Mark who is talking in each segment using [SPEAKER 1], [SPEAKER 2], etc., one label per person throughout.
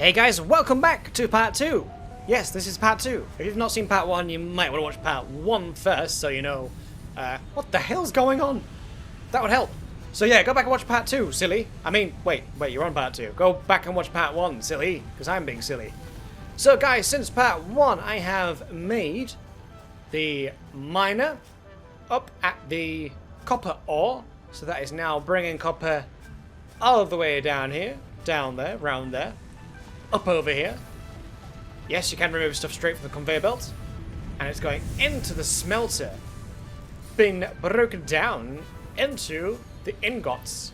[SPEAKER 1] Hey guys, welcome back to part 2! Yes, this is part 2. If you've not seen part 1, you might want to watch part 1 first, so you know, what the hell's going on? That would help. So yeah, go back and watch part 2, silly. I mean, wait, you're on part 2. Go back and watch part 1, silly, because I'm being silly. So guys, since part 1, I have made the miner up at the copper ore, so that is now bringing copper all the way down here, down there, round there. Up over here. Yes, you can remove stuff straight from the conveyor belt. And it's going into the smelter. Being broken down into the ingots.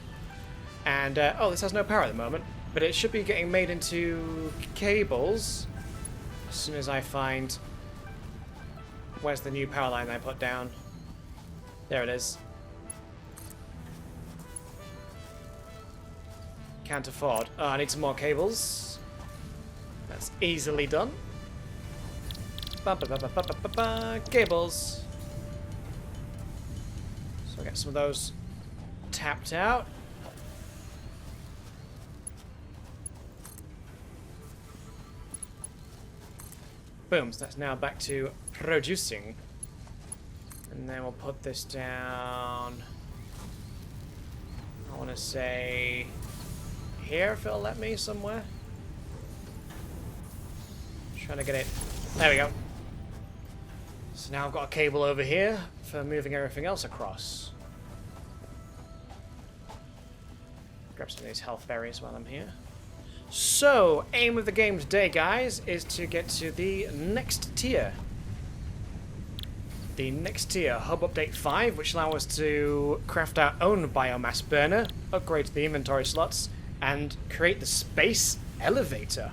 [SPEAKER 1] And, oh, this has no power at the moment. But it should be getting made into cables. As soon as I find... Where's the new power line I put down? There it is. Can't afford. Oh, I need some more cables. That's easily done. Cables. So I'll get some of those tapped out. Boom, so that's now back to producing. And then we'll put this down. I want to say here, if it'll let me somewhere. Trying to get it. There we go. So now I've got a cable over here for moving everything else across. Grab some of these health berries while I'm here. So, aim of the game today, guys, is to get to the next tier. The next tier, Hub Update 5, which allows us to craft our own biomass burner, upgrade the inventory slots, and create the space elevator.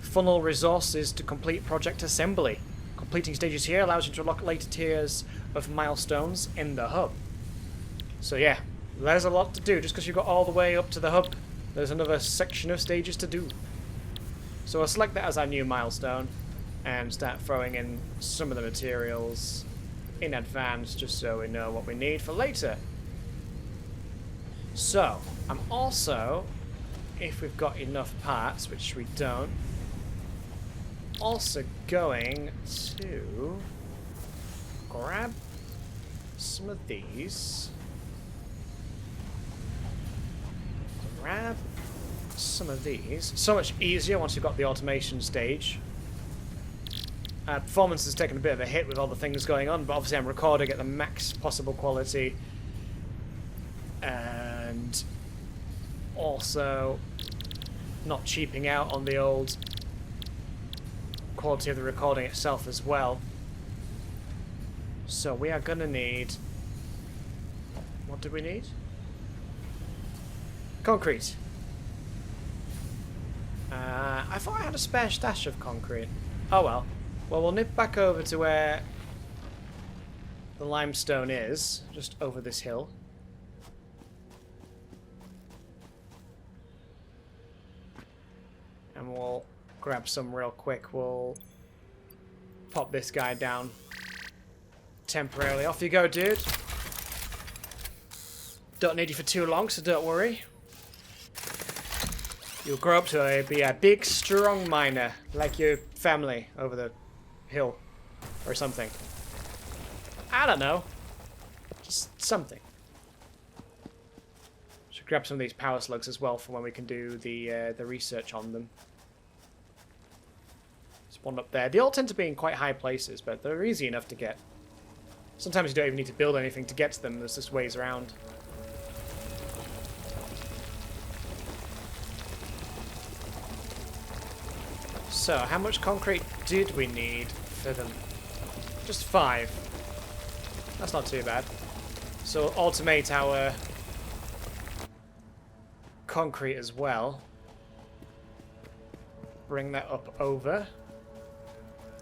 [SPEAKER 1] Funnel resources to complete project assembly. Completing stages here allows you to unlock later tiers of milestones in the hub. So yeah, there's a lot to do. Just because you got all the way up to the hub, there's another section of stages to do. So I'll select that as our new milestone and start throwing in some of the materials in advance just so we know what we need for later. So, I'm also, if we've got enough parts, which we don't, also going to grab some of these. Grab some of these. So much easier once you've got the automation stage. Performance has taken a bit of a hit with all the things going on, but obviously I'm recording at the max possible quality. And also not cheaping out on the old quality of the recording itself as well. So we are gonna need... What do we need? Concrete. I thought I had a spare stash of concrete. Oh well. Well, we'll nip back over to where the limestone is, just over this hill. And we'll grab some real quick. We'll pop this guy down temporarily. Off you go, dude. Don't need you for too long, so don't worry. You'll grow up to be a big, strong miner, like your family over the hill, or something. I don't know. Just something. Should grab some of these power slugs as well for when we can do the research on them. There's one up there. They all tend to be in quite high places, but they're easy enough to get. Sometimes you don't even need to build anything to get to them. There's just ways around. So, how much concrete did we need for them? Just 5. That's not too bad. So, we'll automate our concrete as well. Bring that up over.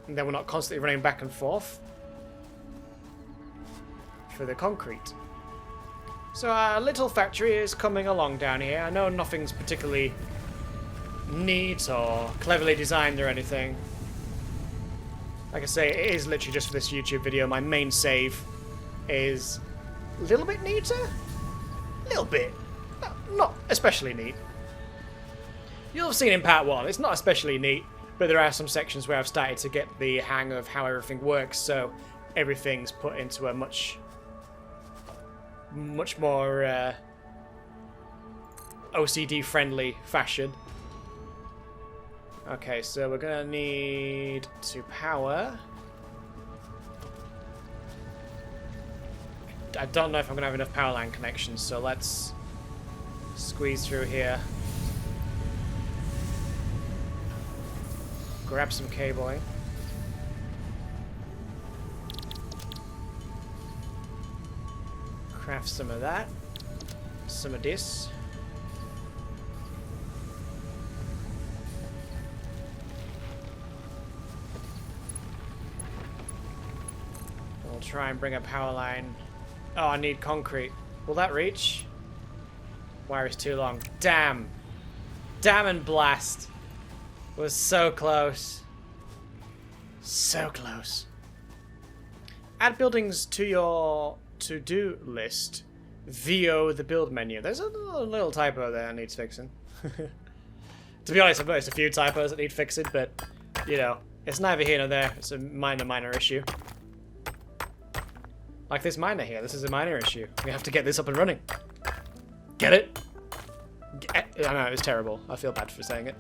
[SPEAKER 1] And then we're not constantly running back and forth for the concrete. So, our little factory is coming along down here. I know nothing's particularly neat or cleverly designed or anything. Like I say, it is literally just for this YouTube video. My main save is a little bit neater. A little bit. No, not especially neat. you'll have seen in part 1. It's not especially neat, but there are some sections where I've started to get the hang of how everything works, so everything's put into a much more OCD-friendly fashion. Okay, so we're gonna need to power. I don't know if I'm gonna have enough power line connections, so let's squeeze through here. Grab some cabling. Craft some of that. Some of this. We'll try and bring a power line. Oh, I need concrete. Will that reach? Wire is too long. Damn. Damn and blast. Was so close. So close. Add buildings to your to-do list. VO the build menu. There's a little typo there that needs fixing. To be honest, I've noticed a few typos that need fixing, but, you know, it's neither here nor there. It's a minor issue. Like this miner here. This is a minor issue. We have to get this up and running. Get it? I know, it's terrible. I feel bad for saying it.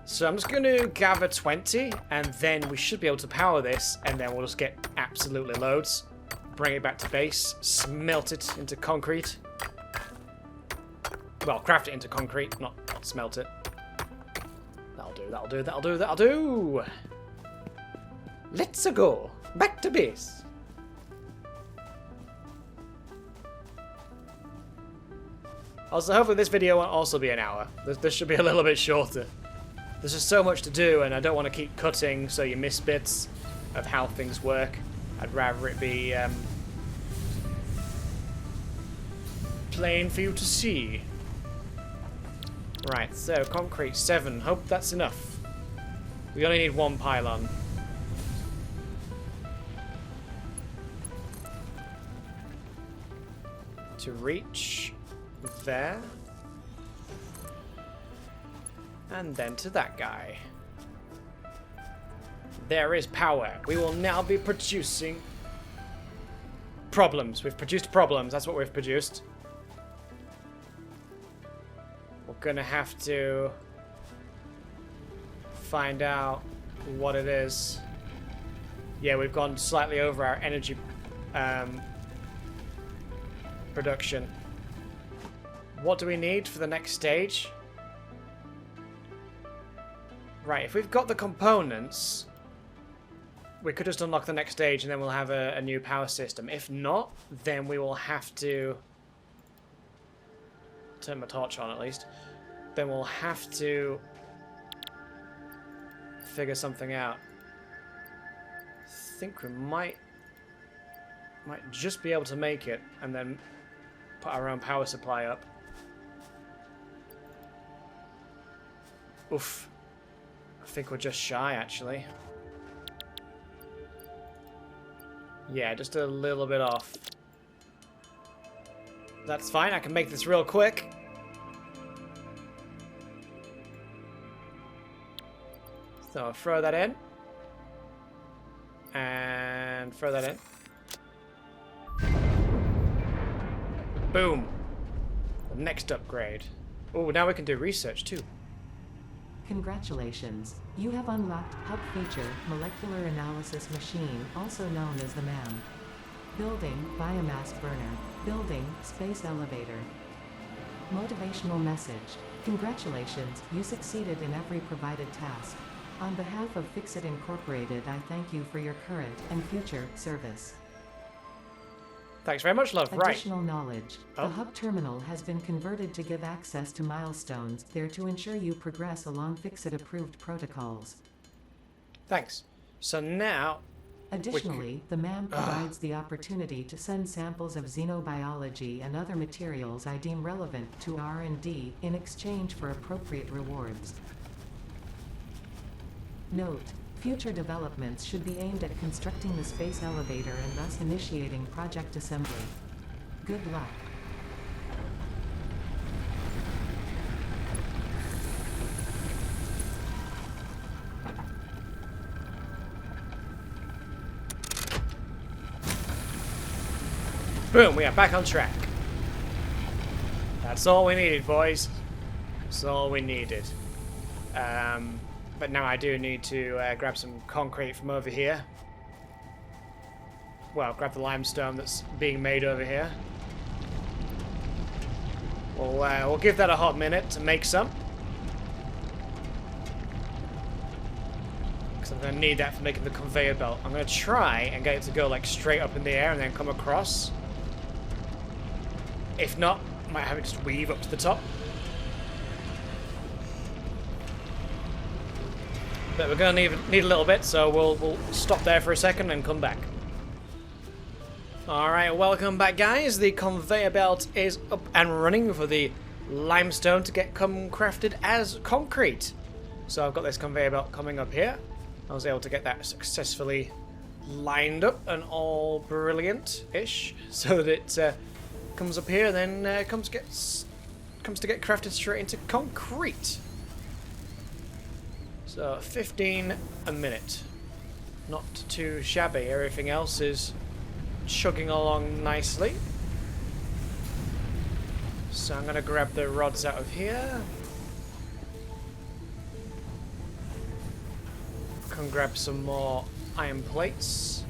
[SPEAKER 1] So I'm just going to gather 20, and then we should be able to power this, and then we'll just get absolutely loads. Bring it back to base, smelt it into concrete. Well, craft it into concrete, not smelt it. That'll do. Let's go. Back to base. Also, hopefully this video won't also be an hour. This should be a little bit shorter. There's just so much to do, and I don't want to keep cutting so you miss bits of how things work. I'd rather it be plain for you to see. Right, so concrete 7. Hope that's enough. We only need 1 pylon. To reach there. And then to that guy. There is power. We will now be producing problems. We've produced problems. That's what we've produced. We're gonna have to find out what it is. Yeah, we've gone slightly over our energy production. What do we need for the next stage? Right, if we've got the components, we could just unlock the next stage and then we'll have a new power system. If not, then we will have to turn my torch on at least. Then we'll have to figure something out. I think we might just be able to make it and then put our own power supply up. Oof. I think we're just shy, actually. Yeah, just a little bit off. That's fine, I can make this real quick. So I'll throw that in. And throw that in. Boom. The next upgrade. Oh, now we can do research too.
[SPEAKER 2] Congratulations, you have unlocked Hub Feature Molecular Analysis Machine, also known as the MAM. Building Biomass Burner. Building Space Elevator. Motivational message. Congratulations, you succeeded in every provided task. On behalf of Fixit Incorporated, I thank you for your current and future service.
[SPEAKER 1] Thanks very much, love. Right.
[SPEAKER 2] Additional knowledge. The hub terminal has been converted to give access to milestones there to ensure you progress along Fixit-approved protocols.
[SPEAKER 1] Thanks. So now...
[SPEAKER 2] Additionally, the MAM provides the opportunity to send samples of xenobiology and other materials I deem relevant to R&D in exchange for appropriate rewards. Note: future developments should be aimed at constructing the space elevator and thus initiating project assembly. Good luck.
[SPEAKER 1] Boom, we are back on track. That's all we needed, boys. That's all we needed. But now I do need to grab some concrete from over here. Well, grab the limestone that's being made over here. We'll give that a hot minute to make some. Because I'm going to need that for making the conveyor belt. I'm going to try and get it to go like straight up in the air and then come across. If not, I might have it just weave up to the top. But we're going to need a little bit, so we'll stop there for a second and come back. Alright, welcome back, guys. The conveyor belt is up and running for the limestone to come crafted as concrete. So I've got this conveyor belt coming up here. I was able to get that successfully lined up and all brilliant-ish, so that it comes up here and then comes to get crafted straight into concrete. So 15 a minute. Not too shabby. Everything else is chugging along nicely. So I'm going to grab the rods out of here. Can grab some more iron plates.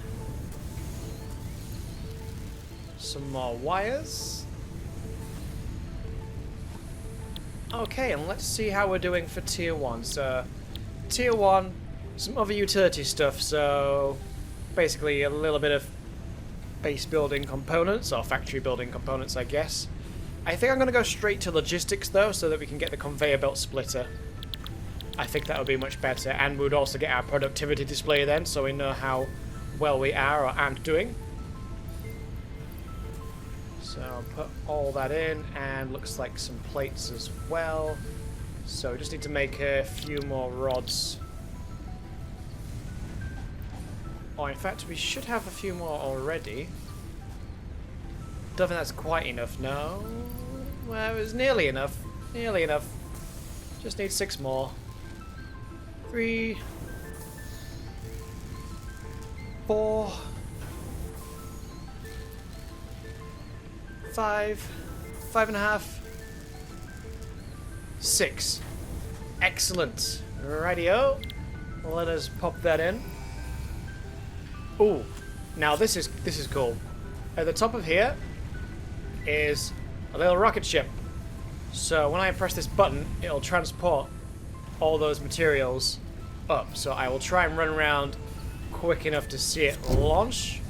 [SPEAKER 1] Some more wires. Okay, and let's see how we're doing for tier 1. So tier 1, some other utility stuff. So basically a little bit of base building components, or factory building components, I guess. I think I'm going to go straight to logistics though, so that we can get the conveyor belt splitter. I think that would be much better, and we would also get our productivity display then, so we know how well we are or aren't doing. So I'll put all that in, and looks like some plates as well. So we just need to make a few more rods. Or in fact, we should have a few more already. Don't think that's quite enough, no. Well, it was nearly enough. Nearly enough. Just need 6 more. 3, 4, 5, 5.5, 6. Excellent. Rightio. Let us pop that in. Ooh, now this is cool. At the top of here is a little rocket ship. So when I press this button, it'll transport all those materials up. So I will try and run around quick enough to see it launch.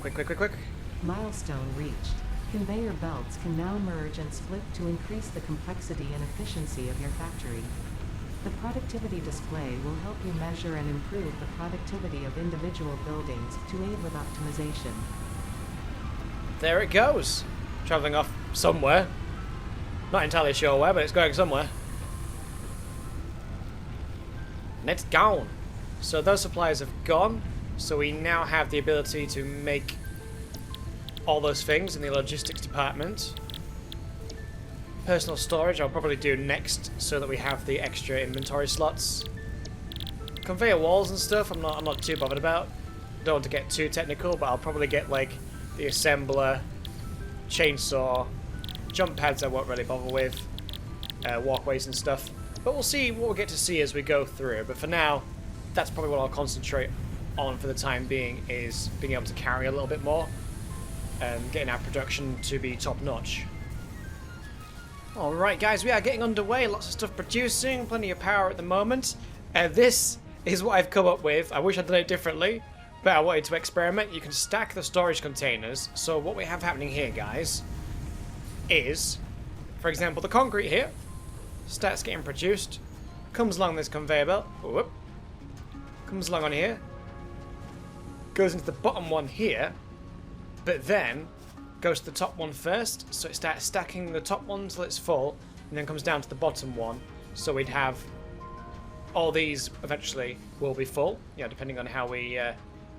[SPEAKER 1] Quick, quick, quick, quick.
[SPEAKER 2] Milestone reached. Conveyor belts can now merge and split to increase the complexity and efficiency of your factory. The productivity display will help you measure and improve the productivity of individual buildings to aid with optimization.
[SPEAKER 1] There it goes. Traveling off somewhere. Not entirely sure where, but it's going somewhere. And it's gone. So those supplies have gone. So we now have the ability to make all those things in the logistics department. Personal storage I'll probably do next, so that we have the extra inventory slots. Conveyor walls and stuff I'm not too bothered about. Don't want to get too technical, but I'll probably get like the assembler, chainsaw, jump pads I won't really bother with, walkways and stuff. But we'll see what we get to see as we go through. But for now, that's probably what I'll concentrate on for the time being, is being able to carry a little bit more and getting our production to be top notch. Alright guys, we are getting underway, lots of stuff producing, plenty of power at the moment. This is what I've come up with. I wish I'd done it differently, but I wanted to experiment. You can stack the storage containers. So what we have happening here, guys, is, for example, the concrete here starts getting produced, comes along this conveyor belt, whoop, comes along on here, goes into the bottom one here, but then goes to the top one first, so it starts stacking the top one till it's full, and then comes down to the bottom one. So we'd have all these eventually will be full, depending on how we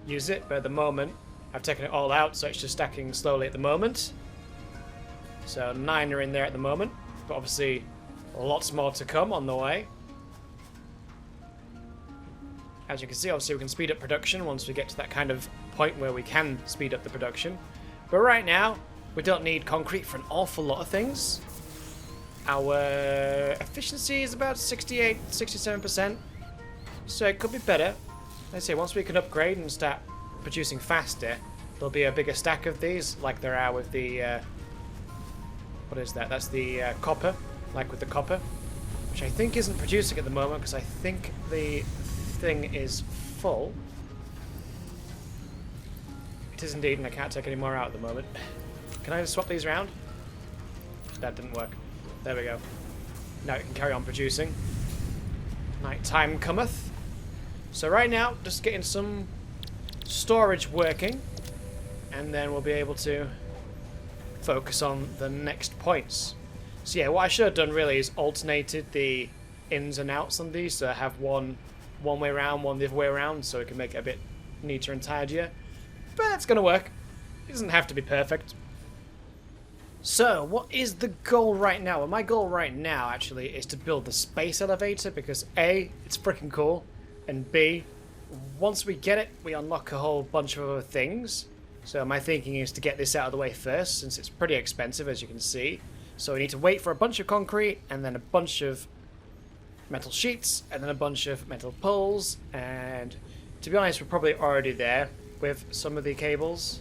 [SPEAKER 1] use it. But at the moment, I've taken it all out, so it's just stacking slowly at the moment. So 9 are in there at the moment, but obviously lots more to come on the way. As you can see, obviously we can speed up production once we get to that kind of point where we can speed up the production. But right now, we don't need concrete for an awful lot of things. Our efficiency is about 68, 67%. So it could be better. Let's say once we can upgrade and start producing faster, there'll be a bigger stack of these, like there are with the... what is that? That's the copper, like with the copper. Which I think isn't producing at the moment, because I think the thing is full. It is indeed, and I can't take any more out at the moment. Can I just swap these around? That didn't work. There we go. Now it can carry on producing. Night time cometh. So right now, just getting some storage working, and then we'll be able to focus on the next points. So yeah, what I should have done really is alternated the ins and outs on these, so I have one way around, one the other way around, so it can make it a bit neater and tidier. But it's gonna work. It doesn't have to be perfect. So, what is the goal right now? Well, my goal right now, actually, is to build the space elevator, because A, it's freaking cool, and B, once we get it, we unlock a whole bunch of other things. So my thinking is to get this out of the way first, since it's pretty expensive, as you can see. So we need to wait for a bunch of concrete, and then a bunch of metal sheets, and then a bunch of metal poles, and to be honest, we're probably already there with some of the cables,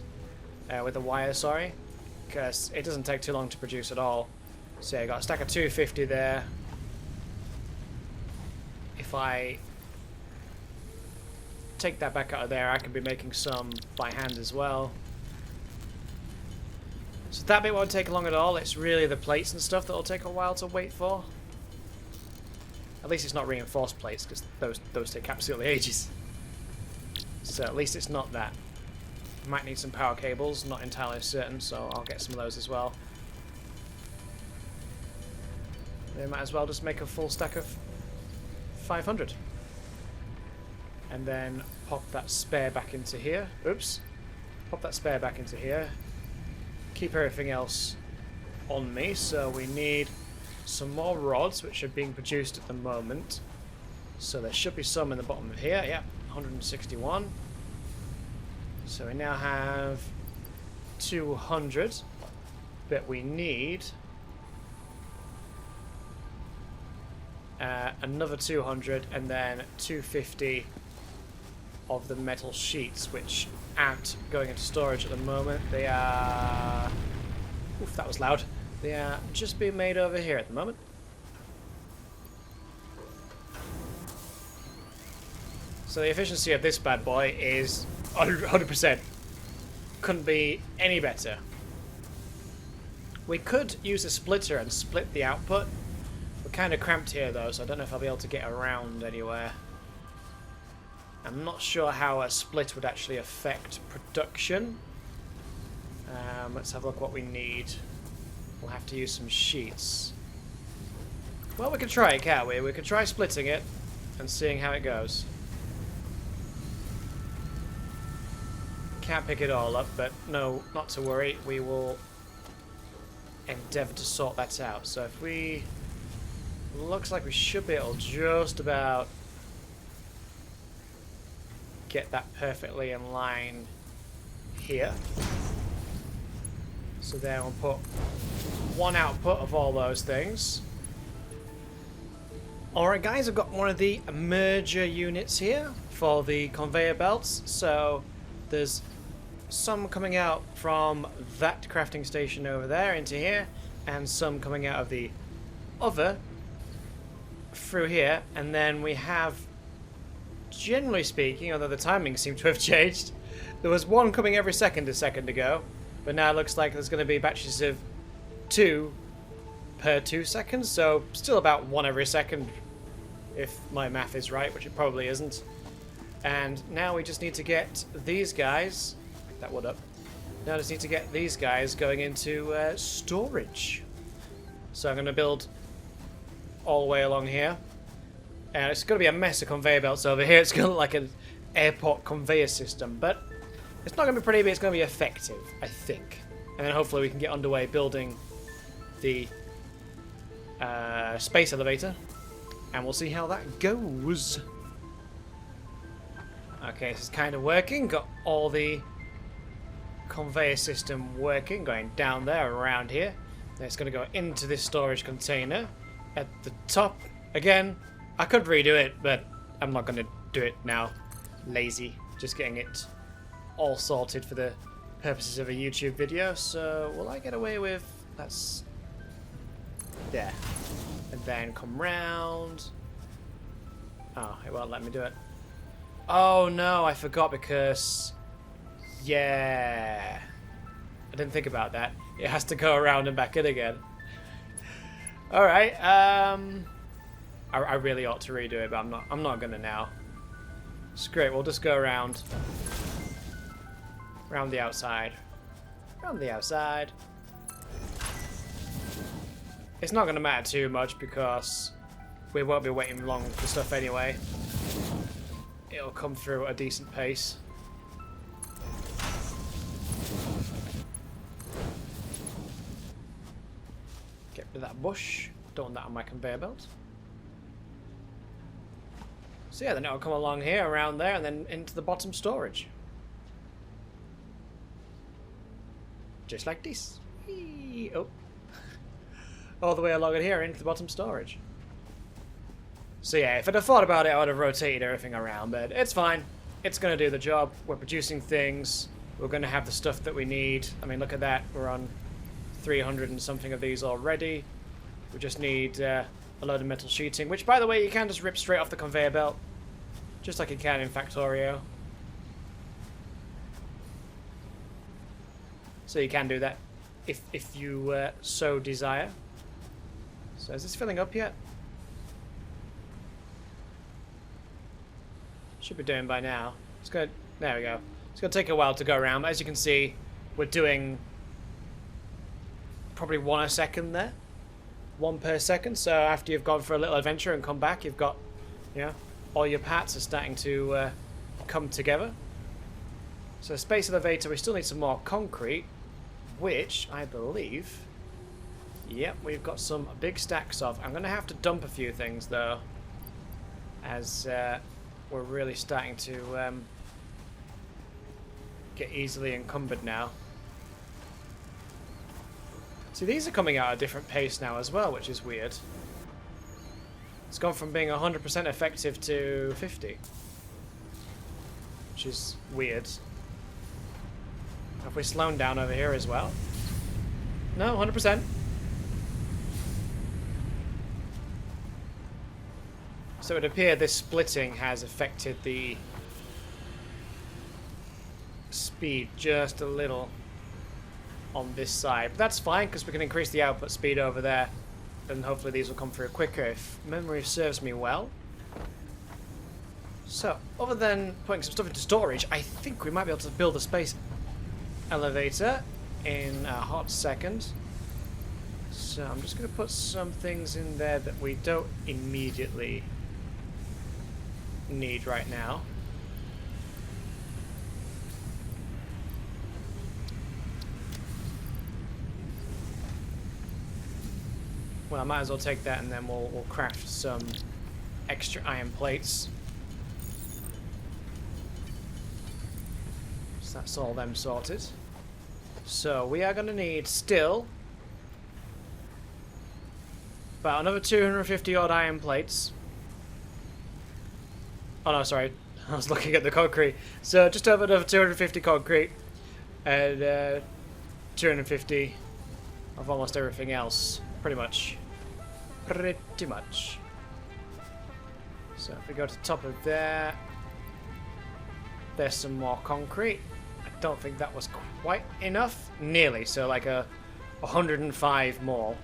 [SPEAKER 1] with the wire, sorry. Because it doesn't take too long to produce at all. So yeah, I got a stack of 250 there. If I take that back out of there, I can be making some by hand as well. So that bit won't take long at all. It's really the plates and stuff that'll take a while to wait for. At least it's not reinforced plates, because those take absolutely ages. So at least it's not that. Might need some power cables, not entirely certain, so I'll get some of those as well. They might as well just make a full stack of 500. And then pop that spare back into here. Oops. Pop that spare back into here. Keep everything else on me, so we need some more rods, which are being produced at the moment. So there should be some in the bottom of here. Yeah, 161. So we now have 200, but we need another 200, and then 250 of the metal sheets, which aren't going into storage at the moment. They are... Oof, that was loud. They are just being made over here at the moment. So the efficiency of this bad boy is 100%. Couldn't be any better. We could use a splitter and split the output. We're kind of cramped here though, so I don't know if I'll be able to get around anywhere. I'm not sure how a split would actually affect production. Let's have a look what we need. We'll have to use some sheets. Well, we could try it, can't we? We could try splitting it and seeing how it goes. Can't pick it all up, but no, not to worry. We will endeavour to sort that out. So if we... Looks like we should be able to just about get that perfectly in line here. So there we'll put one output of all those things. Alright guys, I've got one of the merger units here for the conveyor belts. So there's some coming out from that crafting station over there into here, and some coming out of the other through here, and then we have, generally speaking, although the timing seemed to have changed, there was one coming every second a second ago, but now it looks like there's going to be batches of 2 per 2 seconds, so still about 1 every second if my math is right, which it probably isn't. And now we just need to get these guys, pick that wood up, now I just need to get these guys going into storage. So I'm going to build all the way along here, and it's going to be a mess of conveyor belts over here. It's going to look like an airport conveyor system, but it's not going to be pretty, but it's going to be effective, I think. And then hopefully we can get underway building the space elevator, and we'll see how that goes. Okay, this is kind of working. Got all the conveyor system working, going down there, around here. Then it's going to go into this storage container at the top. Again, I could redo it, but I'm not going to do it now. Lazy. Just getting it all sorted for the purposes of a YouTube video. So, will I get away with... That's... there. And then come round. Oh, it won't let me do it. Oh no, I forgot because... yeah. I didn't think about that. It has to go around and back in again. Alright, I really ought to redo it, but I'm not gonna now. Screw it, we'll just go around. Around the outside. Around the outside. It's not gonna matter too much because we won't be waiting long for stuff anyway. It'll come through at a decent pace. Get rid of that bush. Don't want that on my conveyor belt. So yeah, then it'll come along here, around there, and then into the bottom storage. Just like this. Whee! Oh. All the way along in here, into the bottom storage. So yeah, if I'd have thought about it, I would have rotated everything around, but it's fine. It's going to do the job. We're producing things. We're going to have the stuff that we need. I mean, look at that. We're on 300 and something of these already. We just need a load of metal sheeting, which, by the way, you can just rip straight off the conveyor belt. Just like you can in Factorio. So you can do that if you so desire. So is this filling up yet? Should be doing by now. It's good. There we go. It's going to take a while to go around. As you can see, we're doing probably 1 a second there. 1 per second. So after you've gone for a little adventure and come back, you've got, you know, all your parts are starting to come together. So space elevator, we still need some more concrete, which I believe, yep, we've got some big stacks of. I'm going to have to dump a few things though, as we're really starting to get easily encumbered now. See, these are coming out at a different pace now as well, which is weird. It's gone from being 100% effective to 50, which is weird. Have we slowed down over here as well? No, 100%. So it would appear this splitting has affected the speed just a little on this side. But that's fine because we can increase the output speed over there. And hopefully these will come through quicker if memory serves me well. So, other than putting some stuff into storage, I think we might be able to build a space elevator in a hot second. So I'm just going to put some things in there that we don't immediately need right now. Well, I might as well take that and then we'll craft some extra iron plates. So that's all them sorted. So we are going to need still about another 250 odd iron plates. Oh no, sorry, I was looking at the concrete. So just over another 250 concrete and 250 of almost everything else. Pretty much. So if we go to the top of there, there's some more concrete. I don't think that was quite enough. Nearly, so like 105 more.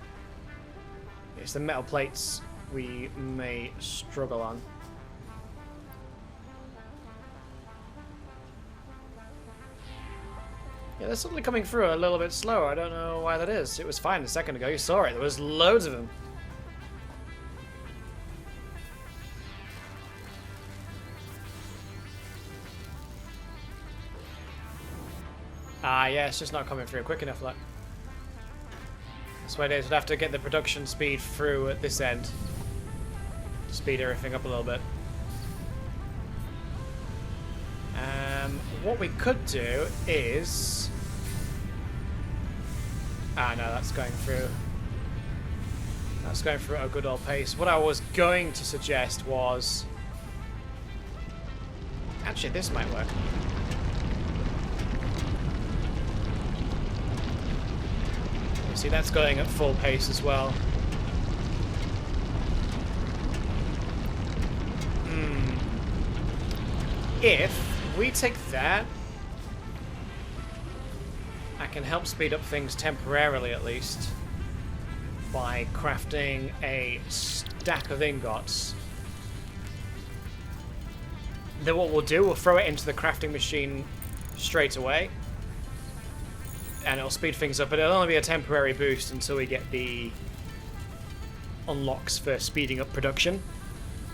[SPEAKER 1] It's the metal plates we may struggle on. Yeah, they're suddenly coming through a little bit slower. I don't know why that is. It was fine a second ago. You saw it. There was loads of them. Ah, yeah, it's just not coming through quick enough, look. That's why it is. We'd have to get the production speed through at this end. Speed everything up a little bit. What we could do is Ah, no, that's going through. That's going through at a good old pace. What I was going to suggest was... Actually, this might work. You see, that's going at full pace as well. If we take that, I can help speed up things temporarily at least by crafting a stack of ingots. Then what we'll do, we'll throw it into the crafting machine straight away and it'll speed things up, but it'll only be a temporary boost until we get the unlocks for speeding up production.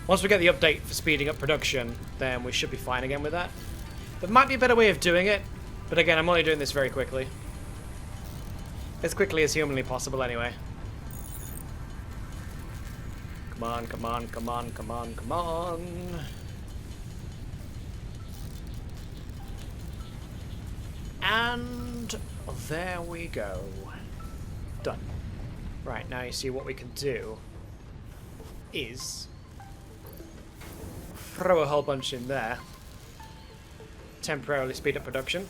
[SPEAKER 1] Once we get the update for speeding up production, then we should be fine again with that. There might be a better way of doing it, but again, I'm only doing this very quickly. As quickly as humanly possible anyway. Come on, come on, come on, come on, come on. And there we go. Done. Right, now you see what we can do is throw a whole bunch in there. Temporarily speed up production.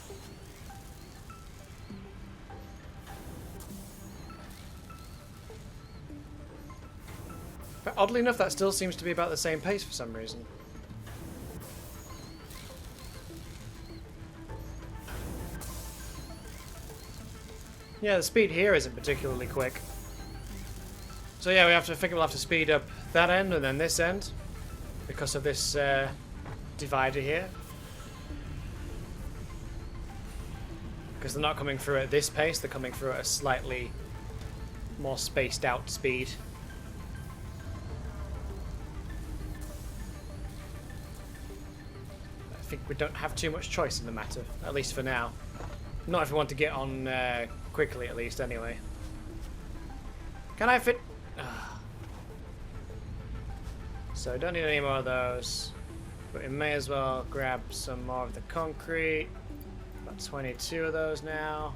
[SPEAKER 1] But oddly enough, that still seems to be about the same pace for some reason. Yeah, the speed here isn't particularly quick. So yeah, I think we'll have to speed up that end and then this end because of this divider here. Because they're not coming through at this pace, they're coming through at a slightly more spaced out speed. I think we don't have too much choice in the matter, at least for now. Not if we want to get on quickly, at least, anyway. Can I fit? So, don't need any more of those. But we may as well grab some more of the concrete. About 22 of those now.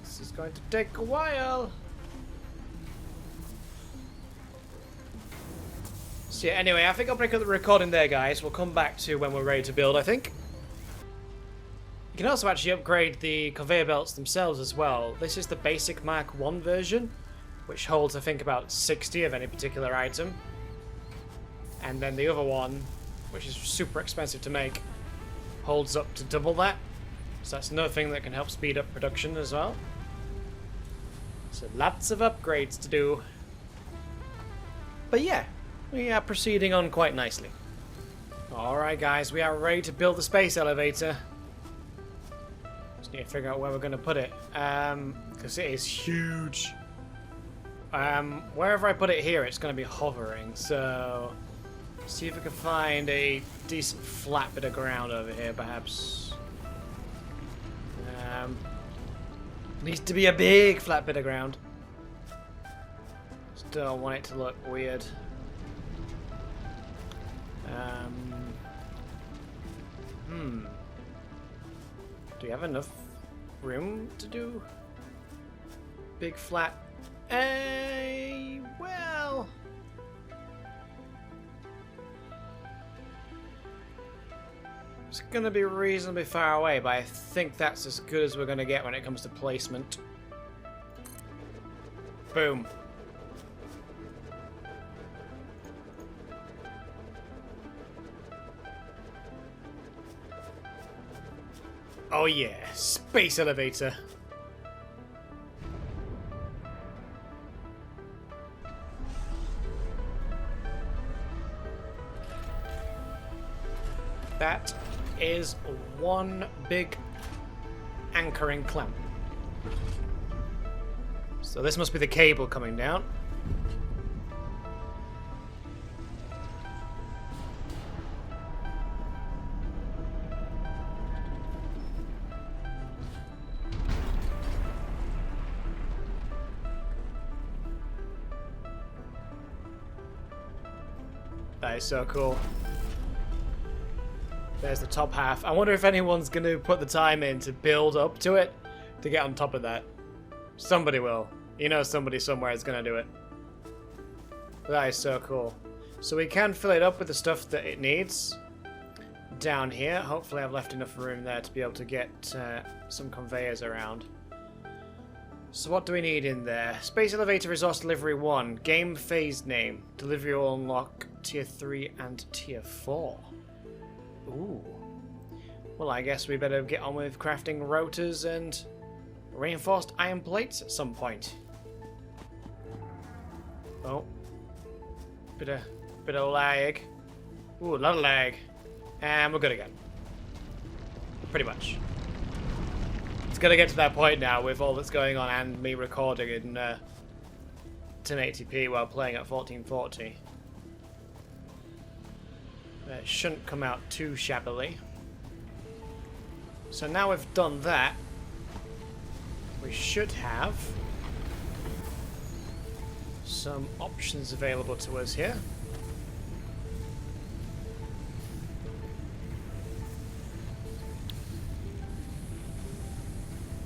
[SPEAKER 1] This is going to take a while. So yeah, anyway, I think I'll break up the recording there, guys. We'll come back to when we're ready to build, I think. You can also actually upgrade the conveyor belts themselves as well. This is the basic Mark 1 version, which holds, I think, about 60 of any particular item. And then the other one, which is super expensive to make, holds up to double that. So that's another thing that can help speed up production as well. So lots of upgrades to do. But yeah, we are proceeding on quite nicely. Alright guys, we are ready to build the space elevator. Just need to figure out where we're going to put it. Because it is huge. Wherever I put it here, it's going to be hovering. So, see if we can find a decent flat bit of ground over here, perhaps. Needs to be a big flat bit of ground. Still want it to look weird. Do we have enough room to do big flat? Well, it's gonna be reasonably far away, but I think that's as good as we're gonna get when it comes to placement. Boom. Oh yeah, space elevator. That is one big anchoring clamp. So this must be the cable coming down. That is so cool. There's the top half. I wonder if anyone's going to put the time in to build up to it to get on top of that. Somebody will. You know somebody somewhere is going to do it. That is so cool. So we can fill it up with the stuff that it needs down here. Hopefully I've left enough room there to be able to get some conveyors around. So what do we need in there? Space Elevator Resource Delivery 1. Game Phase Name. Delivery will unlock Tier 3 and Tier 4. Ooh. Well, I guess we better get on with crafting rotors and reinforced iron plates at some point. Oh. Bit of lag. Ooh, a lot of lag. And we're good again. Pretty much. It's gonna get to that point now with all that's going on and me recording in 1080p while playing at 1440. It shouldn't come out too shabbily. So now we've done that, we should have some options available to us here.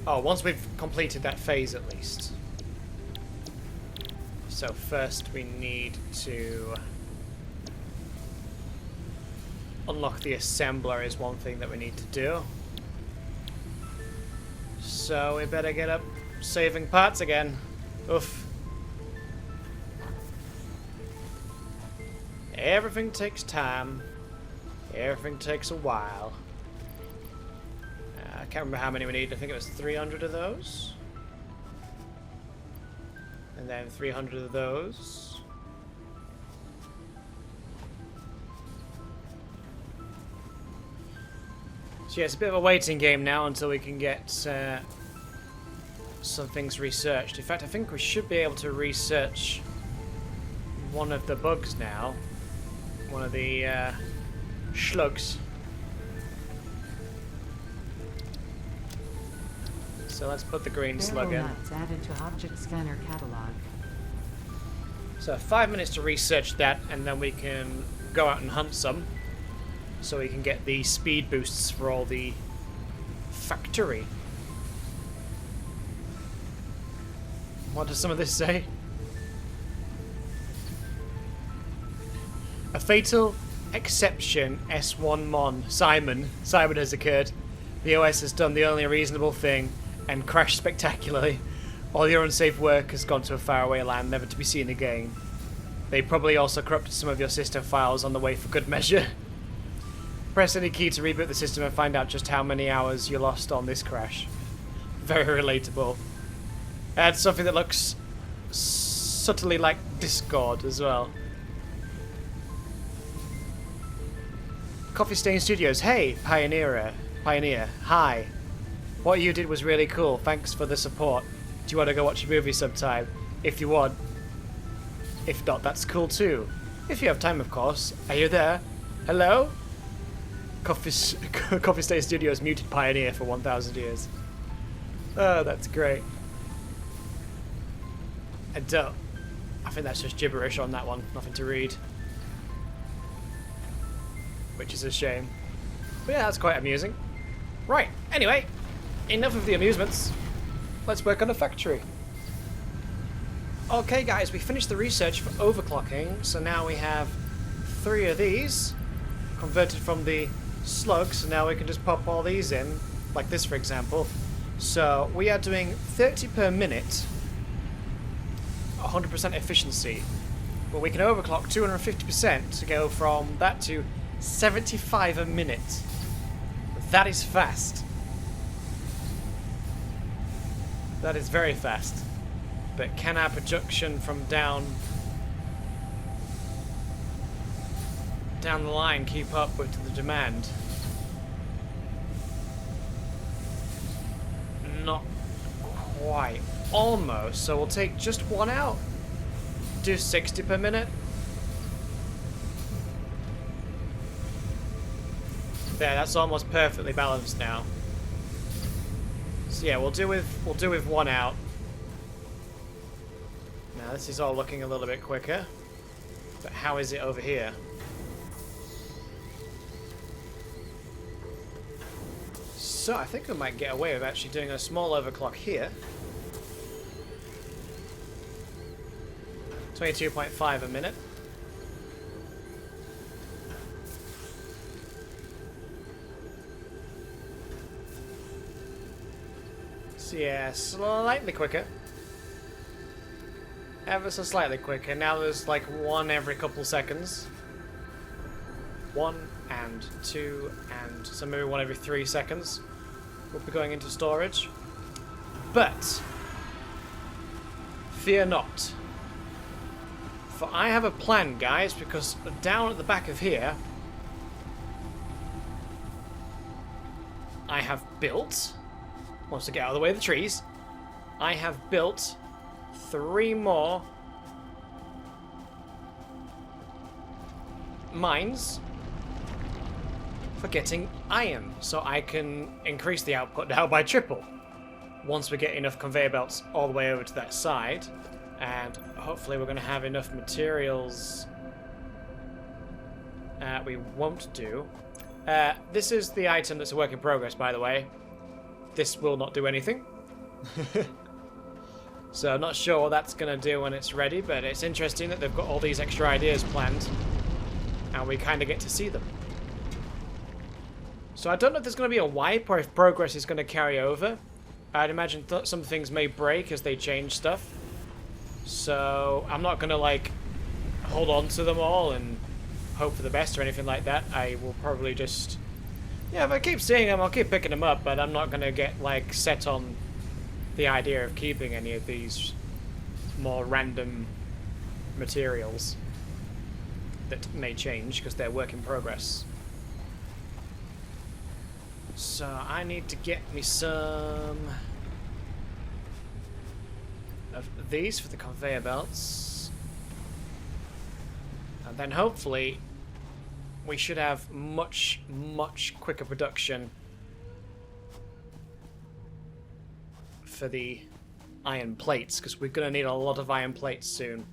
[SPEAKER 1] Oh, once we've completed that phase at least. So first we need to unlock the assembler is one thing that we need to do. So we better get up saving parts again. Oof. Everything takes time. Everything takes a while. I can't remember how many we need. I think it was 300 of those. And then 300 of those. So yeah, it's a bit of a waiting game now until we can get some things researched. In fact, I think we should be able to research one of the bugs now. One of the slugs. So let's put the green slug in.
[SPEAKER 2] Added to object scanner catalog.
[SPEAKER 1] So 5 minutes to research that, and then we can go out and hunt some. So we can get the speed boosts for all the factory. What does some of this say? A fatal exception S1 Mon. Simon has occurred. The OS has done the only reasonable thing and crashed spectacularly. All your unsafe work has gone to a faraway land never to be seen again. They probably also corrupted some of your system files on the way for good measure. Press any key to reboot the system and find out just how many hours you lost on this crash. Very relatable. And something that looks subtly like Discord as well. Coffee Stain Studios. Hey, Pioneer. Hi. What you did was really cool. Thanks for the support. Do you want to go watch a movie sometime? If you want. If not, that's cool too. If you have time, of course. Are you there? Hello? Coffee Stain Studios muted Pioneer for 1,000 years. Oh, that's great. And I think that's just gibberish on that one. Nothing to read. Which is a shame. But yeah, that's quite amusing. Right, anyway. Enough of the amusements. Let's work on a factory. Okay guys, we finished the research for overclocking, so now we have 3 of these converted from the slugs, so now we can just pop all these in, like this for example. So we are doing 30 per minute, 100% efficiency, but we can overclock 250% to go from that to 75 a minute. That is fast. That is very fast. But can our production from down the line keep up with the demand? Not quite. Almost. So we'll take just one out. Do 60 per minute. There, that's almost perfectly balanced now. So yeah, we'll do with one out. Now this is all looking a little bit quicker. But how is it over here? So I think we might get away with actually doing a small overclock here. 22.5 a minute. So yeah, slightly quicker. Ever so slightly quicker. Now there's like one every couple seconds. 1 and 2 and so maybe 1 every 3 seconds will be going into storage. But fear not. For I have a plan, guys, because down at the back of here I have built, once I get out of the way of the trees, I have built 3 more mines for getting iron, so I can increase the output now by triple once we get enough conveyor belts all the way over to that side, and hopefully we're going to have enough materials. We won't do. This is the item that's a work in progress, by the way. This will not do anything. So I'm not sure what that's going to do when it's ready, but it's interesting that they've got all these extra ideas planned and we kind of get to see them. So I don't know if there's going to be a wipe or if progress is going to carry over. I'd imagine some things may break as they change stuff. So I'm not going to like hold on to them all and hope for the best or anything like that. I will probably just... Yeah, if I keep seeing them, I'll keep picking them up, but I'm not going to get like set on the idea of keeping any of these more random materials that may change because they're work in progress. So I need to get me some of these for the conveyor belts, and then hopefully we should have much quicker production for the iron plates, because we're going to need a lot of iron plates soon,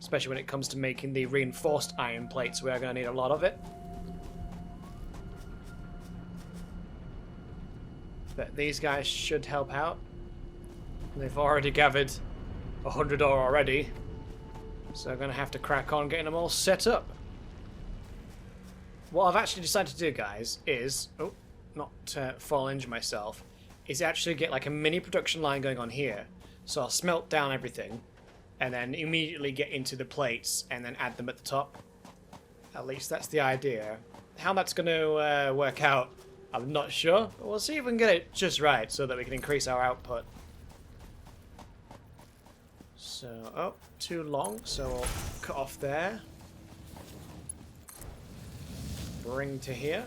[SPEAKER 1] especially when it comes to making the reinforced iron plates. We are going to need a lot of it. But these guys should help out. They've already gathered 100 ore already, so I'm going to have to crack on getting them all set up. What I've actually decided to do, guys, is not fall injure myself, is actually get like a mini production line going on here. So I'll smelt down everything and then immediately get into the plates and then add them at the top. At least that's the idea. How that's going to work out, I'm not sure, but we'll see if we can get it just right so that we can increase our output. So, too long, so we'll cut off there. Bring to here.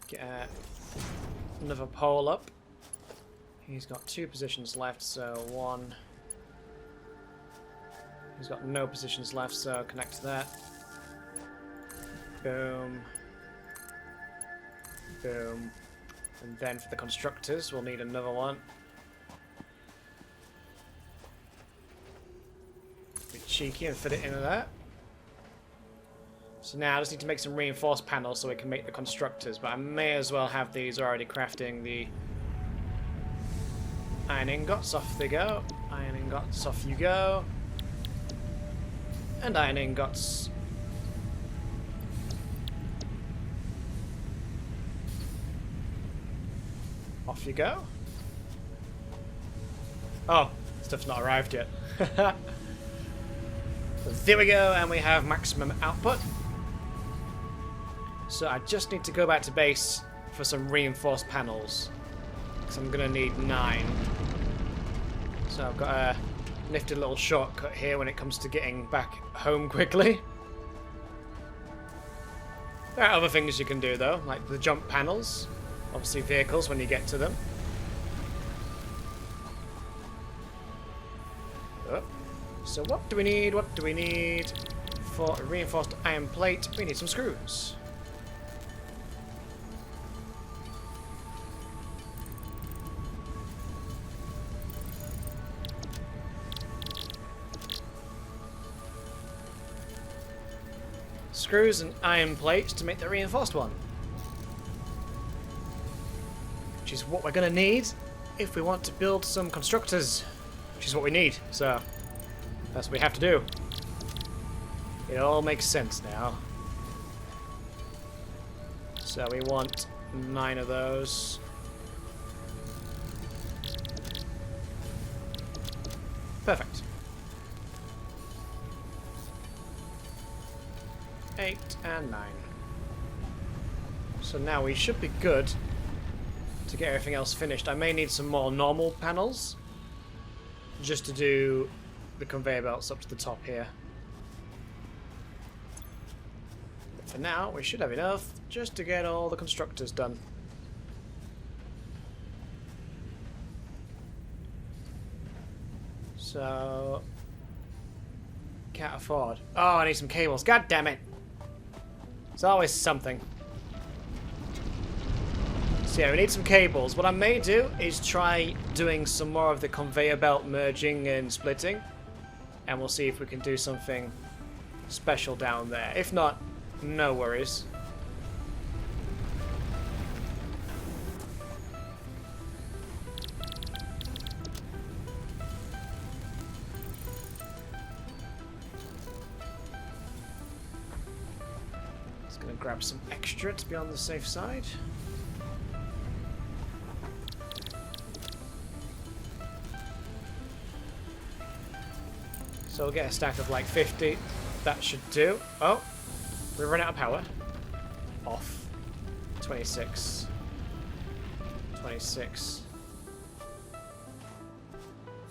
[SPEAKER 1] Get another pole up. He's got 2 positions left, so 1. He's got no positions left, so connect to that. Boom. Boom. And then for the constructors, we'll need another one. Be cheeky and fit it into that. So now I just need to make some reinforced panels so we can make the constructors, but I may as well have these already crafting the iron ingots. Off they go. Iron ingots, off you go. And iron ingots. Off you go. Oh, stuff's not arrived yet. There we go, and we have maximum output. So I just need to go back to base for some reinforced panels, because I'm going to need 9. So I've got a nifty little shortcut here when it comes to getting back home quickly. There are other things you can do though, like the jump panels. Obviously vehicles when you get to them. Oh. So what do we need? What do we need for a reinforced iron plate? We need some screws. Screws and iron plates to make the reinforced one. which is what we're going to need if we want to build some constructors, which is what we need. So that's what we have to do. It all makes sense now. So we want 9 of those. Perfect. 8 and 9. So now we should be good to get everything else finished. I may need some more normal panels just to do the conveyor belts up to the top here. But for now, we should have enough just to get all the constructors done. So, can't afford. Oh, I need some cables. God damn it! It's always something. So yeah, we need some cables. What I may do is try doing some more of the conveyor belt merging and splitting, and we'll see if we can do something special down there. If not, no worries. Just gonna grab some extra to be on the safe side. So we'll get a stack of like 50. That should do. Oh, we run out of power. Off. 26. 26.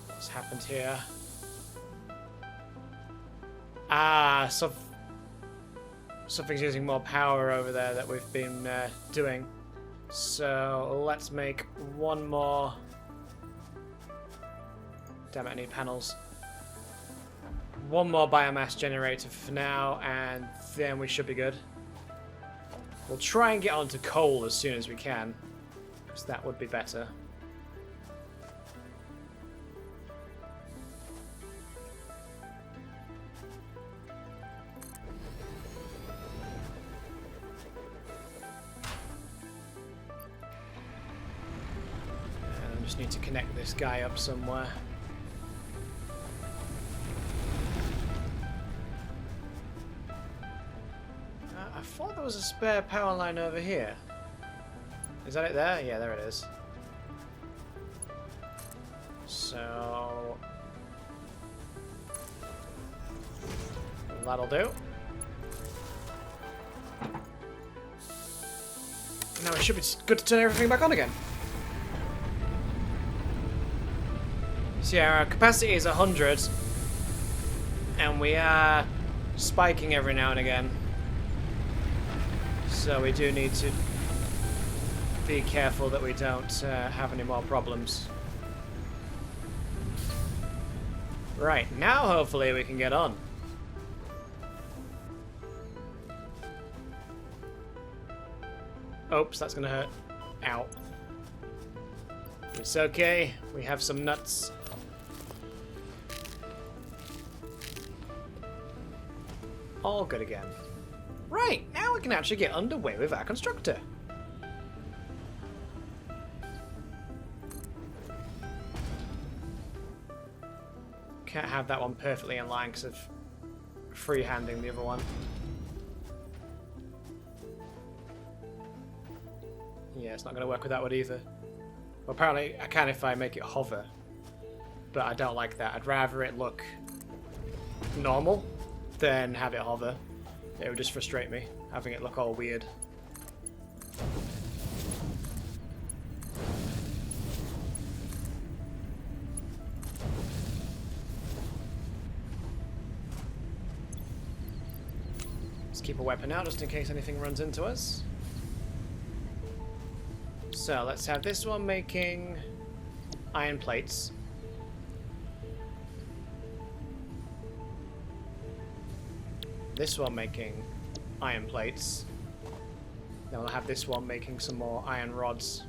[SPEAKER 1] What's happened here? Ah, something's using more power over there that we've been doing. So let's make one more. Damn it, I need panels. One more biomass generator for now, and then we should be good. We'll try and get onto coal as soon as we can, because that would be better. And I just need to connect this guy up somewhere. I thought there was a spare power line over here. Is that it there? Yeah, there it is. So that'll do. Now it should be good to turn everything back on again. So yeah, our capacity is 100, and we are spiking every now and again. So we do need to be careful that we don't have any more problems. Right, now hopefully we can get on. Oops, that's gonna hurt. Ow. It's okay, we have some nuts. All good again. Right, now we can actually get underway with our constructor. Can't have that one perfectly in line because of freehanding the other one. Yeah, it's not going to work with that one either. Well, apparently I can if I make it hover, but I don't like that. I'd rather it look normal than have it hover. It would just frustrate me, having it look all weird. Let's keep a weapon out just in case anything runs into us. So let's have this one making iron plates. This one making iron plates. Then we'll have this one making some more iron rods.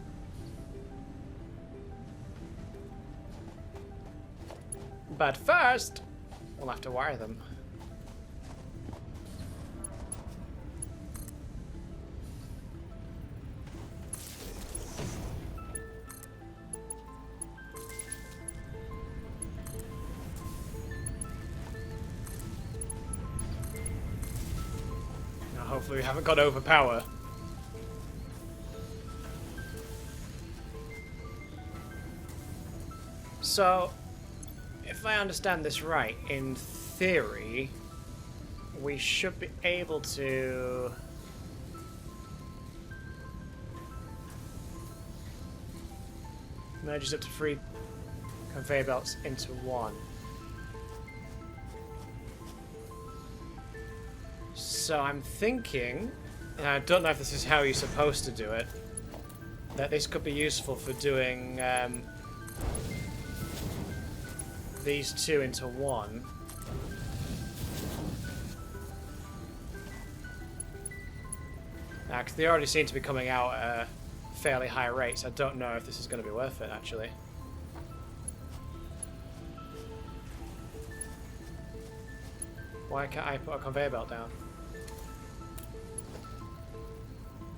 [SPEAKER 1] But first, we'll have to wire them. Hopefully we haven't got overpower. So, if I understand this right, in theory, we should be able to... merge up to 3 conveyor belts into one. So I'm thinking, and I don't know if this is how you're supposed to do it, that this could be useful for doing these two into one. Because they already seem to be coming out at a fairly high rate, so I don't know if this is going to be worth it, actually. Why can't I put a conveyor belt down?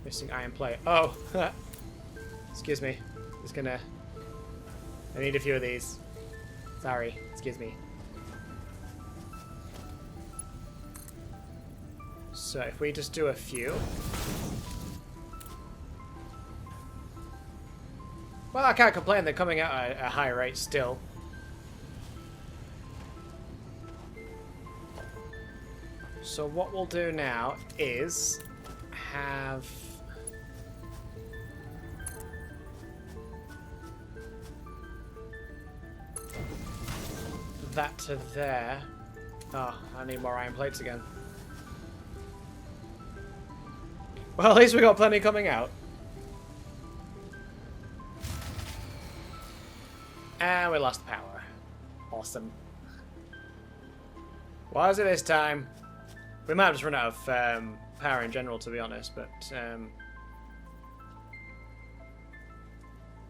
[SPEAKER 1] Missing iron plate. Oh! Excuse me. Just gonna... I need a few of these. Sorry. Excuse me. So if we just do a few... Well, I can't complain. They're coming out at a high rate still. So what we'll do now is have... that to there. Oh, I need more iron plates again. Well, at least we got plenty coming out. And we lost power. Awesome. Why is it this time? We might have just run out of power in general, to be honest, but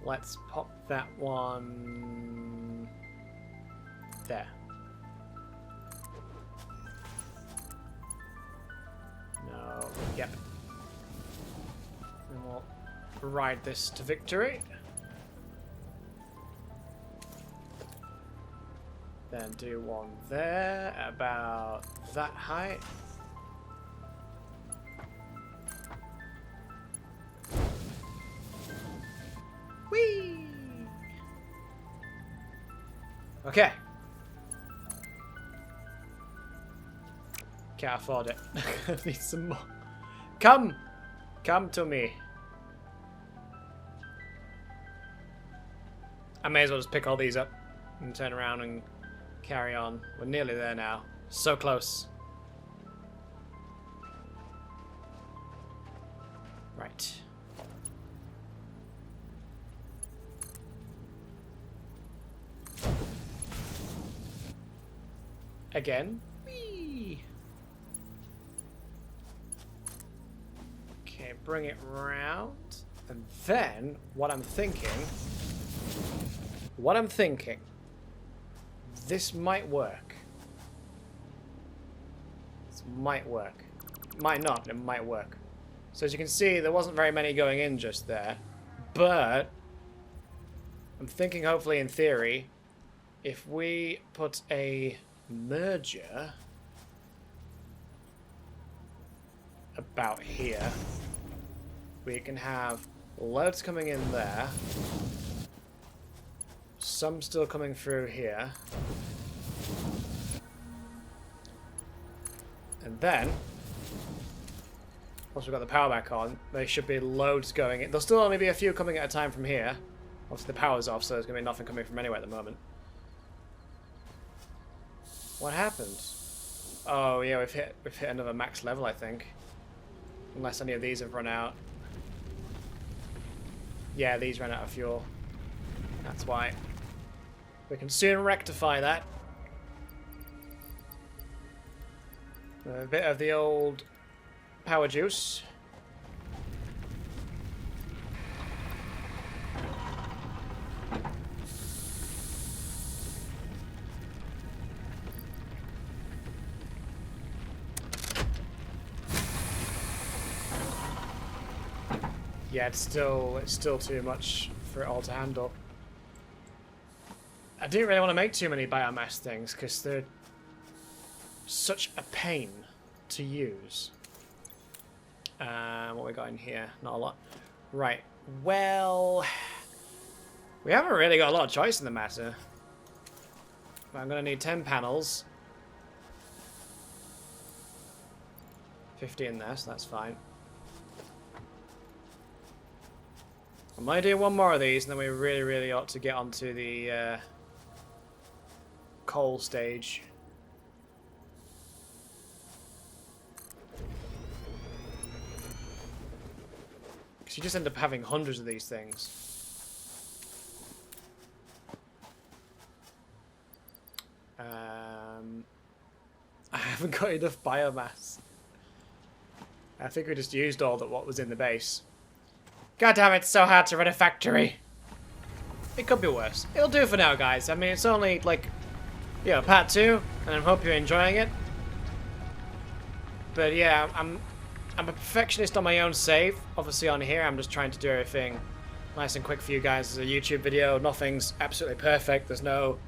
[SPEAKER 1] let's pop that one there. No, yep. And we'll ride this to victory. Then do one there, about that height. Whee! Okay. Can't afford it. I need some more. Come! Come to me. I may as well just pick all these up and turn around and carry on. We're nearly there now. So close. Right. Again. Whee! Okay, bring it round. And then, what I'm thinking... This might work. This might work. Might not, but it might work. So as you can see, there wasn't very many going in just there. But I'm thinking, hopefully in theory, if we put a merger about here, we can have loads coming in there. Some still coming through here. And then, once we've got the power back on, there should be loads going in. There'll still only be a few coming at a time from here. Obviously the power's off, so there's going to be nothing coming from anywhere at the moment. What happened? Oh yeah, we've hit another max level, I think. Unless any of these have run out. Yeah, these ran out of fuel. That's why. We can soon rectify that. A bit of the old power juice. Yeah, it's still too much for it all to handle. I didn't really want to make too many biomass things because they're such a pain to use. What we got in here? Not a lot. Right. Well, we haven't really got a lot of choice in the matter. But I'm going to need 10 panels. 50 in there, so that's fine. I might do one more of these, and then we really ought to get onto the coal stage. Because you just end up having hundreds of these things. I haven't got enough biomass. I think we just used all that what was in the base. God damn it, it's so hard to run a factory. It could be worse. It'll do for now, guys. I mean, it's only like, you know, part 2, and I hope you're enjoying it. But yeah, I'm a perfectionist on my own save. Obviously on here, I'm just trying to do everything nice and quick for you guys as a YouTube video. Nothing's absolutely perfect. There's no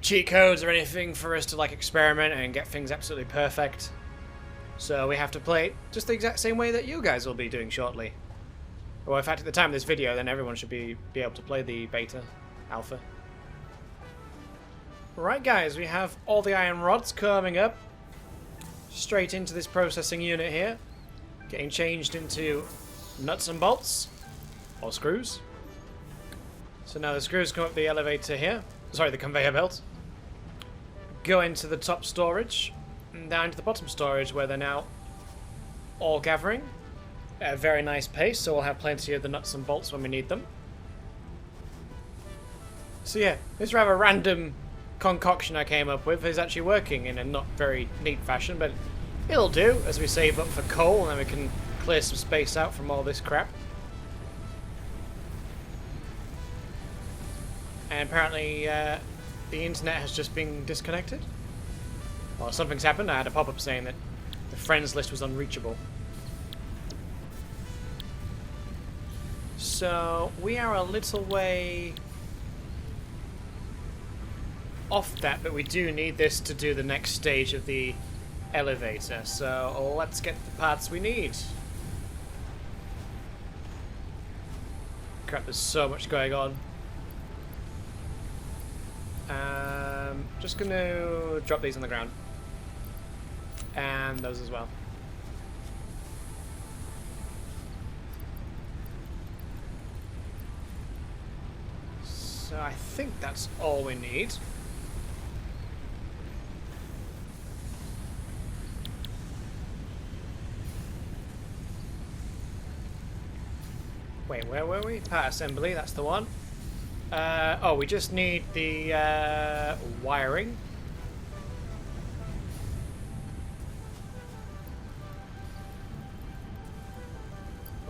[SPEAKER 1] cheat codes or anything for us to like experiment and get things absolutely perfect. So we have to play it just the exact same way that you guys will be doing shortly. Well, in fact, at the time of this video, then everyone should be able to play the beta, alpha. Right, guys, we have all the iron rods coming up straight into this processing unit here, getting changed into nuts and bolts, or screws. So now the screws come up the elevator here, sorry, the conveyor belt, go into the top storage, and down to the bottom storage where they're now all gathering at a very nice pace, so we'll have plenty of the nuts and bolts when we need them. So yeah, this rather random concoction I came up with is actually working in a not very neat fashion, but it'll do as we save up for coal and then we can clear some space out from all this crap. And apparently the internet has just been disconnected. Well, something's happened. I had a pop-up saying that the friends list was unreachable. So we are a little way off that, but we do need this to do the next stage of the elevator. So let's get the parts we need. Crap, there's so much going on. Just gonna drop these on the ground. And those as well. So I think that's all we need. Wait, where were we? Part assembly, that's the one. Oh, we just need the wiring.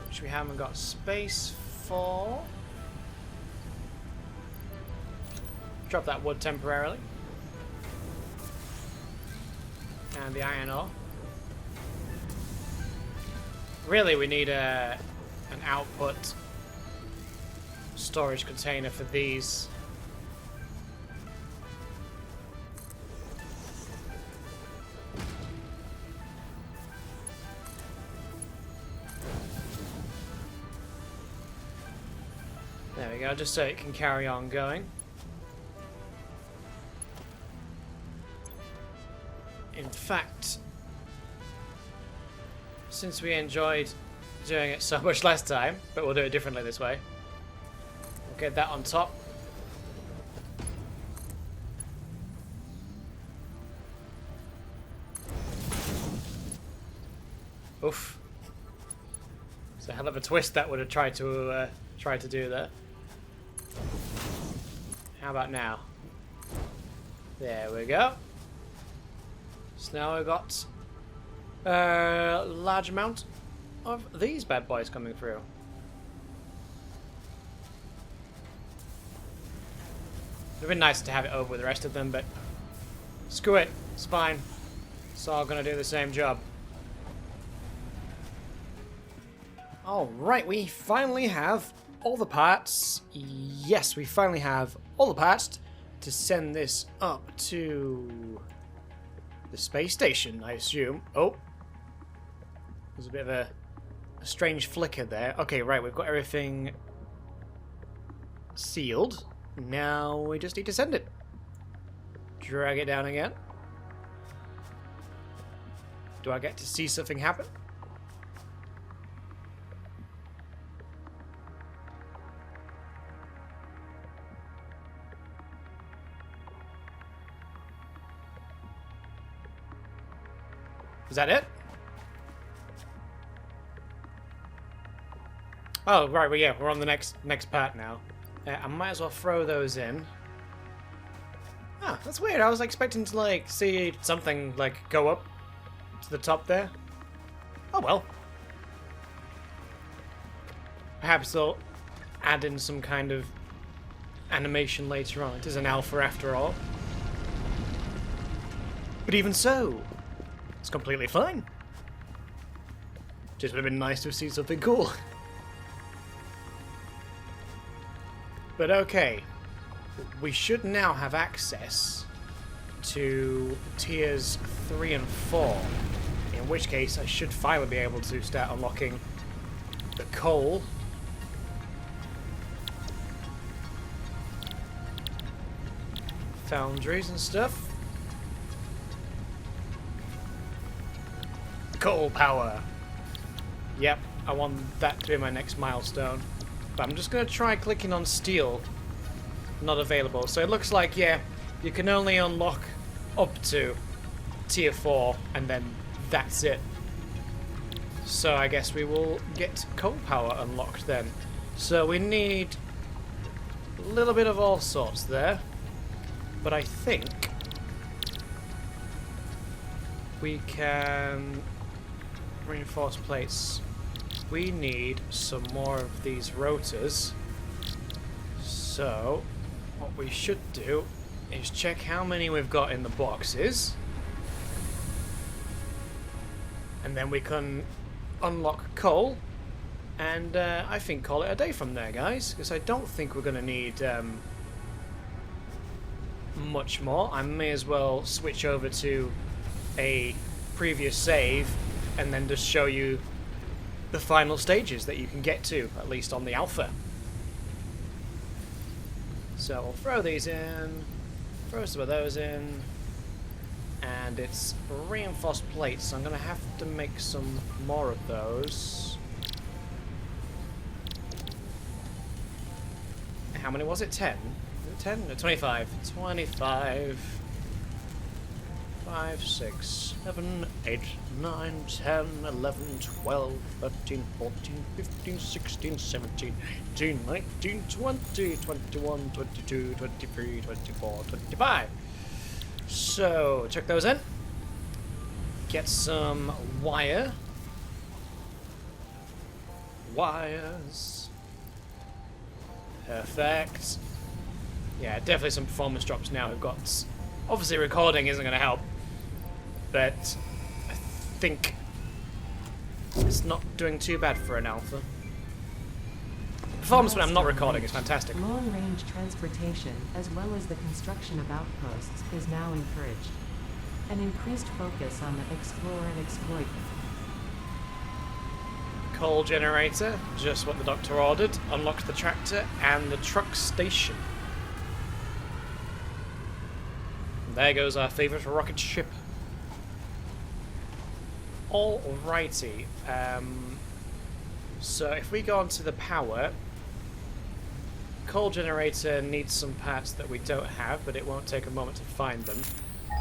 [SPEAKER 1] Which we haven't got space for. Drop that wood temporarily. And the iron ore. Really, we need an output storage container for these. There we go, just so it can carry on going. In fact, since we enjoyed doing it so much last time, but we'll do it differently this way. We'll get that on top. Oof. It's a hell of a twist that would have tried to do there. How about now? There we go. So now we've got a large amount of these bad boys coming through. It would have been nice to have it over with the rest of them, but screw it, it's fine. It's all gonna do the same job. Alright, we finally have all the parts. Yes, we finally have all the parts to send this up to the space station, I assume. Oh, there's a bit of a a strange flicker there. Okay, right, we've got everything sealed. Now we just need to send it. Drag it down again. Do I get to see something happen? Is that it? Oh, right, well, yeah, we're on the next part now. I might as well throw those in. Ah, that's weird. I was expecting to, like, see something, like, go up to the top there. Oh, well. Perhaps they'll add in some kind of animation later on. It is an alpha after all. But even so, it's completely fine. Just would have been nice to see something cool. But okay, we should now have access to tiers 3 and 4, in which case I should finally be able to start unlocking the coal. Foundries and stuff. Coal power. Yep, I want that to be my next milestone. But I'm just going to try clicking on steel. Not available. So it looks like, yeah, you can only unlock up to tier 4 and then that's it. So I guess we will get coal power unlocked then. So we need a little bit of all sorts there. But I think we can reinforce plates. We need some more of these rotors. So what we should do is check how many we've got in the boxes. And then we can unlock coal. And I think call it a day from there, guys. Because I don't think we're going to need much more. I may as well switch over to a previous save and then just show you the final stages that you can get to, at least on the alpha. So we'll throw these in, throw some of those in, and it's reinforced plates, so I'm going to have to make some more of those. How many was it? 10? 10? No, 25. 25. 5, 6, 7, 8, 9, 10, 11, 12, 13, 14, 15, 16, 17, 18, 19, 20, 21, 22, 23, 24, 25. So, check those in. Get some wire. Wires. Perfect. Yeah, definitely some performance drops now. We've got... Obviously recording isn't going to help. But I think it's not doing too bad for an alpha. Performance when I'm not recording is fantastic.
[SPEAKER 2] Long-range transportation, as well as the construction of outposts, is now encouraged. An increased focus on the explore and exploit.
[SPEAKER 1] Coal generator, just what the doctor ordered. Unlocked the tractor and the truck station. And there goes our favourite rocket ship. Alrighty, so if we go on to the power, coal generator needs some parts that we don't have, but it won't take a moment to find them.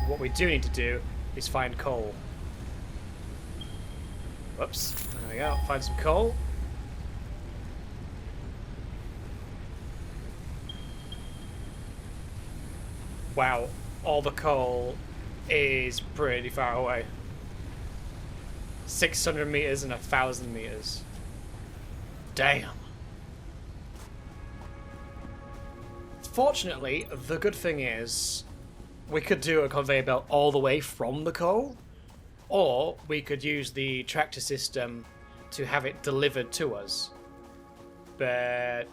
[SPEAKER 1] What we do need to do is find coal. Whoops, there we go, find some coal. Wow, all the coal is pretty far away. 600 meters and 1,000 meters. Damn. Fortunately, the good thing is we could do a conveyor belt all the way from the coal, or we could use the tractor system to have it delivered to us. But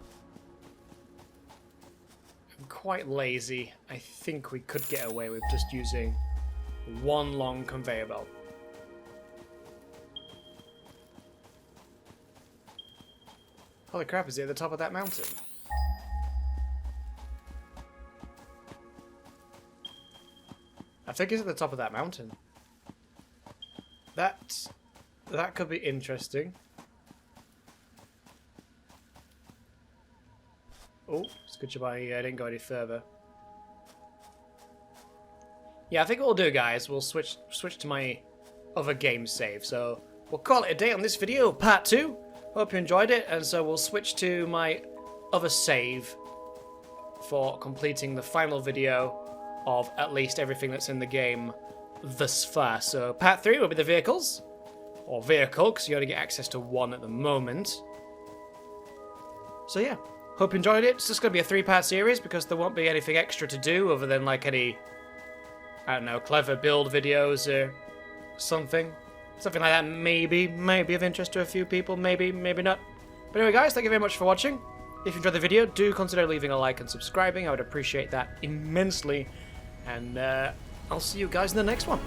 [SPEAKER 1] I'm quite lazy. I think we could get away with just using one long conveyor belt. Holy crap, is he at the top of that mountain? I think he's at the top of that mountain. That could be interesting. Oh, it's good job I didn't go any further. Yeah, I think what we'll do, guys, we'll switch to my other game save. So we'll call it a day on this video, part 2. Hope you enjoyed it, and so we'll switch to my other save for completing the final video of at least everything that's in the game thus far. So part 3 will be the vehicles, or vehicle, because you only get access to one at the moment. So yeah, hope you enjoyed it. It's just going to be a 3-part series because there won't be anything extra to do other than like any, I don't know, clever build videos or something. Something like that maybe of interest to a few people, maybe not. But anyway guys, thank you very much for watching. If you enjoyed the video, do consider leaving a like and subscribing. I would appreciate that immensely. And I'll see you guys in the next one.